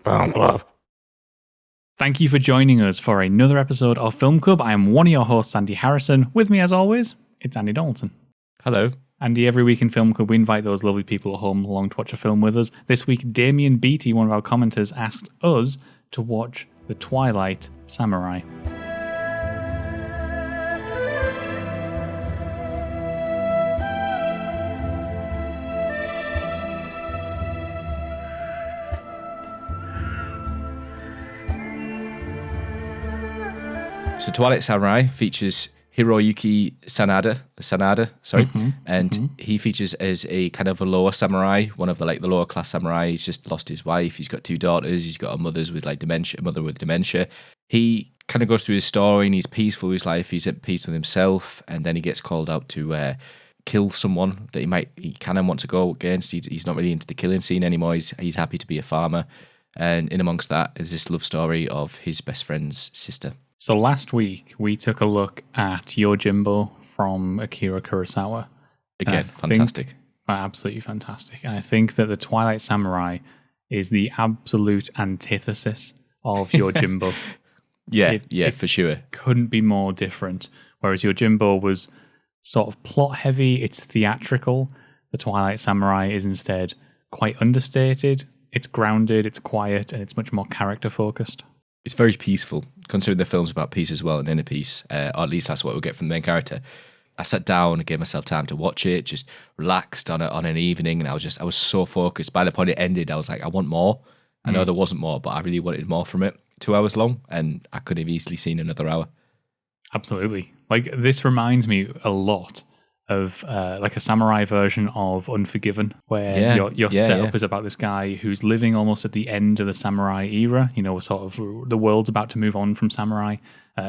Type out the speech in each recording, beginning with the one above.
Film Club. Thank you for joining us for another episode of Film Club. I am one of your hosts, Andy Harrison. With me, as always, it's Andy Donaldson. Hello. Andy, every week in Film Club, we invite those lovely people at home along to watch a film with us. This week, Damien Beatty, one of our commenters, asked us to watch The Twilight Samurai. So Twilight Samurai features Hiroyuki Sanada, and he features as a kind of a lower samurai, one of the lower class samurai. He's just lost his wife. He's got two daughters. He's got a mother with dementia. He kind of goes through his story and he's peaceful with his life. He's at peace with himself, and then he gets called out to kill someone that he kind of want to go against. He's not really into the killing scene anymore. He's happy to be a farmer, and in amongst that is this love story of his best friend's sister. So last week, we took a look at Yojimbo from Akira Kurosawa. Again, fantastic. Absolutely fantastic. And I think that The Twilight Samurai is the absolute antithesis of Yojimbo. It for sure. Couldn't be more different. Whereas Yojimbo was sort of plot heavy, it's theatrical. The Twilight Samurai is instead quite understated. It's grounded, it's quiet, and it's much more character focused. It's very peaceful, considering the film's about peace as well, and inner peace, or at least that's what we'll get from the main character. I sat down and gave myself time to watch it, just relaxed on an evening, and I was so focused. By the point it ended, I was like, I want more. I know there wasn't more, but I really wanted more from it. 2 hours long, and I could have easily seen another hour. Absolutely. Like, this reminds me a lot of like a samurai version of Unforgiven, where your setup is about this guy who's living almost at the end of the samurai era. You know, sort of the world's about to move on from samurai.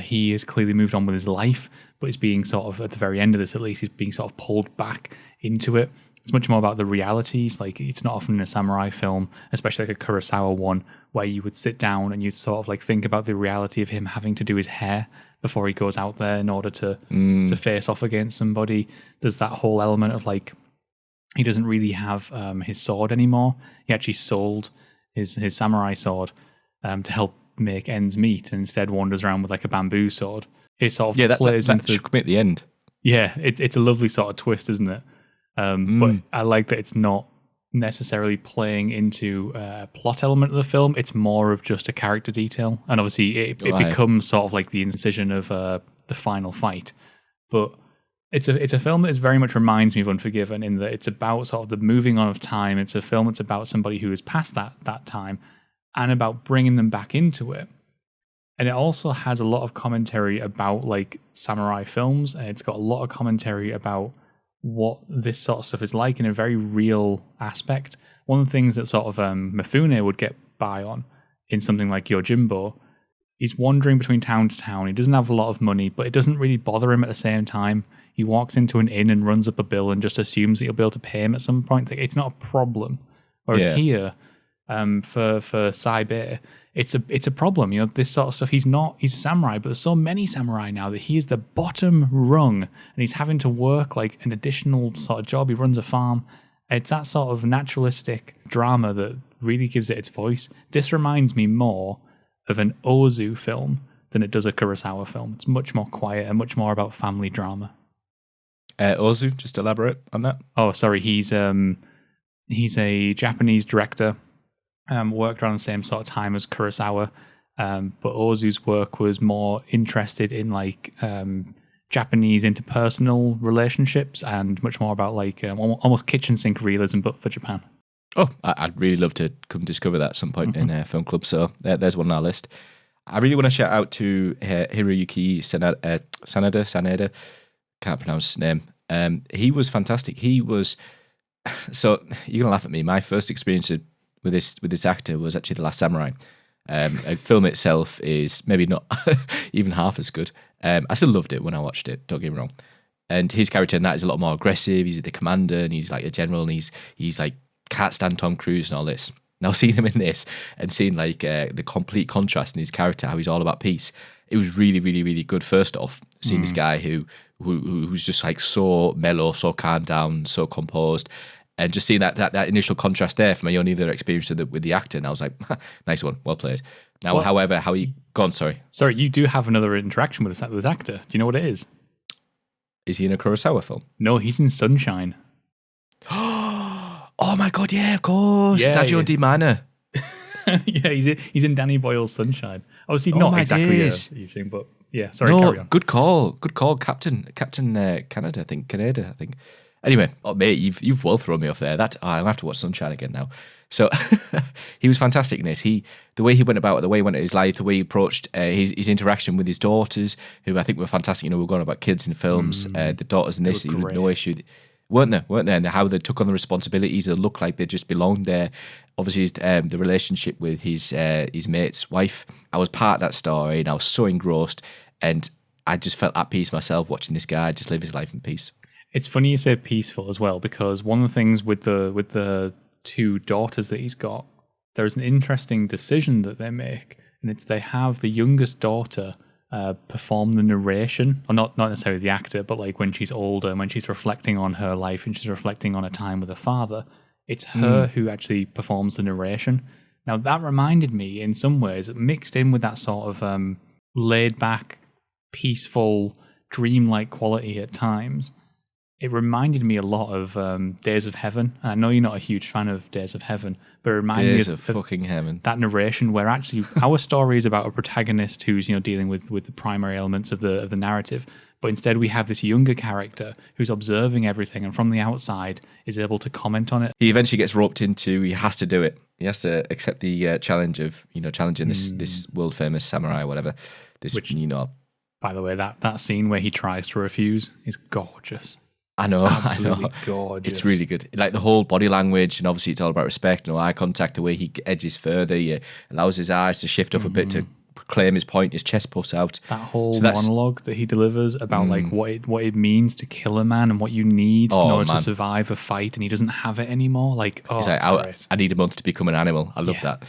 He has clearly moved on with his life, but he's being sort of, at the very end of this at least, he's being sort of pulled back into it. It's much more about the realities. Like, it's not often in a samurai film, especially like a Kurosawa one, where you would sit down and you'd sort of like think about the reality of him having to do his hair before he goes out there in order to face off against somebody. There's that whole element of like, he doesn't really have his sword anymore. He actually sold his samurai sword to help make ends meet, and instead wanders around with like a bamboo sword. It sort of plays that into shook me at the end. Yeah, it's a lovely sort of twist, isn't it? But I like that it's not necessarily playing into a plot element of the film. It's more of just a character detail, and obviously it becomes sort of like the incision of the final fight. But it's a film that very much reminds me of Unforgiven, in that it's about sort of the moving on of time. It's a film that's about somebody who has passed that time, and about bringing them back into it. And it also has a lot of commentary about like samurai films, and it's got a lot of commentary about what this sort of stuff is like in a very real aspect. One of the things that sort of Mifune would get by on in something like Yojimbo, he's wandering between town to town. He doesn't have a lot of money, but it doesn't really bother him at the same time. He walks into an inn and runs up a bill and just assumes that he'll be able to pay him at some point. It's not a problem. Whereas here, for Saibei, it's a problem. You know, this sort of stuff. He's a samurai, but there's so many samurai now that he is the bottom rung, and he's having to work like an additional sort of job. He runs a farm. It's that sort of naturalistic drama that really gives it its voice. This reminds me more of an Ozu film than it does a Kurosawa film. It's much more quiet and much more about family drama. Ozu, just elaborate on that. Oh, sorry. He's a Japanese director. Worked around the same sort of time as Kurosawa, but Ozu's work was more interested in like Japanese interpersonal relationships, and much more about like almost kitchen sink realism, but for Japan. Oh, I'd really love to come discover that at some point in Film Club. So there's one on our list. I really want to shout out to Hiroyuki Sanada. Can't pronounce his name. He was fantastic. He was. So you're gonna laugh at me. My first experience with this actor was actually The Last Samurai. The film itself is maybe not even half as good. I still loved it when I watched it, don't get me wrong. And his character in that is a lot more aggressive. He's the commander, and he's like a general, and he's like, can't stand Tom Cruise and all this. Now seeing him in this and seeing like the complete contrast in his character, how he's all about peace, it was really, really, really good. First off, seeing this guy who's just like so mellow, so calmed down, so composed, And just seeing that initial contrast there from my own other experience with the actor, and I was like, nice one, well played. Now, however, how he gone? Sorry, you do have another interaction with this actor. Do you know what it is? Is he in a Kurosawa film? No, he's in Sunshine. Oh my god, yeah, of course. Yeah, AHAI minor. Yeah, he's in Danny Boyle's Sunshine. Obviously, not exactly a thing, but yeah. Sorry, carry on. Good call, Captain Canada. I think. Anyway, mate, you've well thrown me off there. I'll have to watch Sunshine again now. So he was fantastic in this. The way he went about it, the way he went at his life, the way he approached his interaction with his daughters, who I think were fantastic. You know, we're going about kids in films. The daughters in this, no issue. Weren't there? And how they took on the responsibilities. They looked like they just belonged there. Obviously, the relationship with his mate's wife. I was part of that story, and I was so engrossed, and I just felt at peace myself watching this guy just live his life in peace. It's funny you say peaceful as well, because one of the things with the two daughters that he's got, there's an interesting decision that they make, and it's they have the youngest daughter perform the narration, or not necessarily the actor, but like when she's older, when she's reflecting on her life and she's reflecting on a time with her father, it's her who actually performs the narration. Now that reminded me in some ways, mixed in with that sort of laid back, peaceful, dreamlike quality at times, it reminded me a lot of Days of Heaven. And I know you're not a huge fan of Days of Heaven, but it reminded Days me of fucking heaven. That narration where actually our story is about a protagonist who's dealing with the primary elements of the narrative, but instead we have this younger character who's observing everything and from the outside is able to comment on it. He eventually gets roped into. He has to do it. He has to accept the challenge of challenging this world famous samurai, or whatever. Which by the way, that scene where he tries to refuse is gorgeous. I know, absolutely gorgeous. It's really good. Like the whole body language, and obviously it's all about respect, eye contact, the way he edges further, he allows his eyes to shift up a bit to proclaim his point, his chest puffs out. That whole monologue that he delivers about like what it means to kill a man and what you need in order to survive a fight, and he doesn't have it anymore. Like, he's like, I need a month to become an animal. I love that.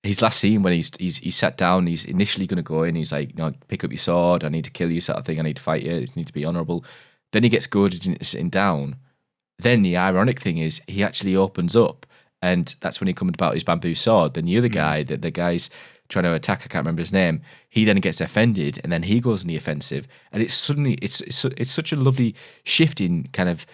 His last scene when he's sat down, he's initially going to go in, he's like, pick up your sword, I need to kill you, sort of thing, I need to fight you, it needs to be honourable. Then he gets goaded into sitting down. Then the ironic thing is he actually opens up, and that's when he comes about his bamboo sword. Then the other guy, the guy's trying to attack, I can't remember his name, he then gets offended, and then he goes on the offensive. And it's suddenly, it's such a lovely shift in kind of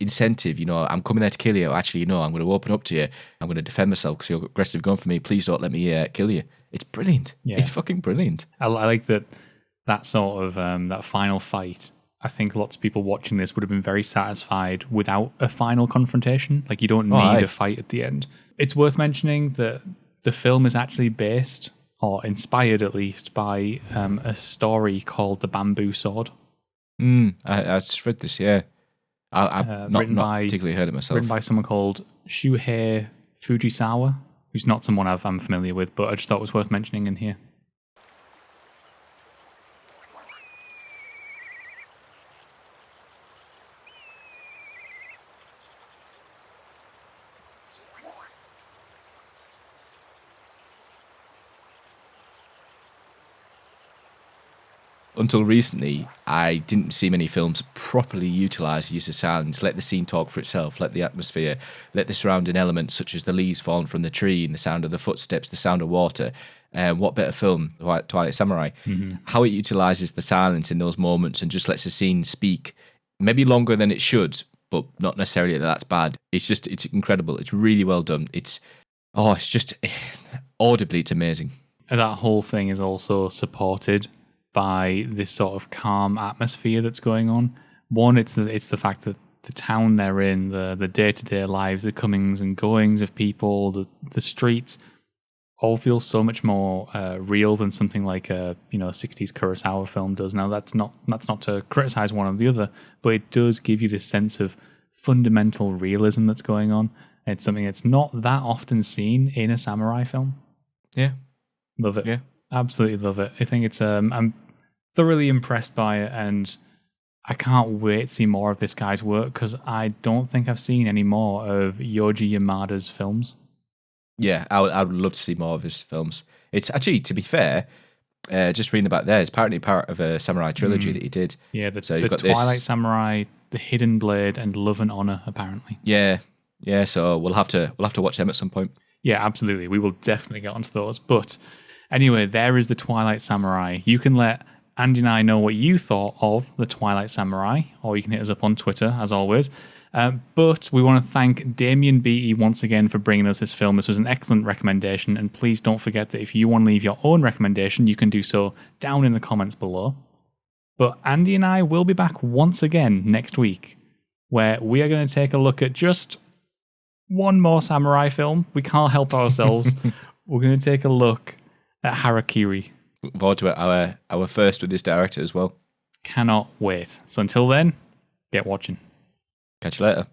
incentive. I'm coming there to kill you. Actually, I'm going to open up to you. I'm going to defend myself because you're aggressive gun for me. Please don't let me kill you. It's brilliant. Yeah. It's fucking brilliant. I like that sort of that final fight. I think lots of people watching this would have been very satisfied without a final confrontation. Like, you don't need a fight at the end. It's worth mentioning that the film is actually based, or inspired at least, by a story called The Bamboo Sword. I just read this, yeah. I've not particularly heard it myself. Written by someone called Shuhei Fujisawa, who's not someone I'm familiar with, but I just thought it was worth mentioning in here. Until recently, I didn't see many films properly utilise the use of silence, let the scene talk for itself, let the atmosphere, let the surrounding elements such as the leaves falling from the tree and the sound of the footsteps, the sound of water. What better film, Twilight Samurai, how it utilises the silence in those moments and just lets the scene speak, maybe longer than it should, but not necessarily that's bad. It's incredible. It's really well done. It's just audibly, it's amazing. And that whole thing is also supported by this sort of calm atmosphere that's going on. One, it's the fact that the town they're in, the day-to-day lives, the comings and goings of people, the streets, all feel so much more real than something like a 60s Kurosawa film does. Now that's not to criticize one or the other, but it does give you this sense of fundamental realism that's going on. It's something that's not that often seen in a samurai film. Yeah, love it. Yeah, absolutely love it. I think it's I'm thoroughly impressed by it, and I can't wait to see more of this guy's work because I don't think I've seen any more of Yoji Yamada's films. Yeah, I would love to see more of his films. It's actually, to be fair, just reading about there, it's apparently part of a samurai trilogy that he did. Yeah, the So you've got Twilight this. Samurai, the Hidden Blade, and Love and Honor, apparently. Yeah. So we'll have to watch them at some point. Yeah, absolutely. We will definitely get onto those. But anyway, there is the Twilight Samurai. You can let Andy and I know what you thought of the Twilight Samurai, or you can hit us up on Twitter, as always. But we want to thank Damien Beatty once again for bringing us this film. This was an excellent recommendation, and please don't forget that if you want to leave your own recommendation, you can do so down in the comments below. But Andy and I will be back once again next week, where we are going to take a look at just one more samurai film. We can't help ourselves. We're going to take a look at Harakiri. Looking forward to it. Our first with this director as well. Cannot wait. So until then, get watching. Catch you later.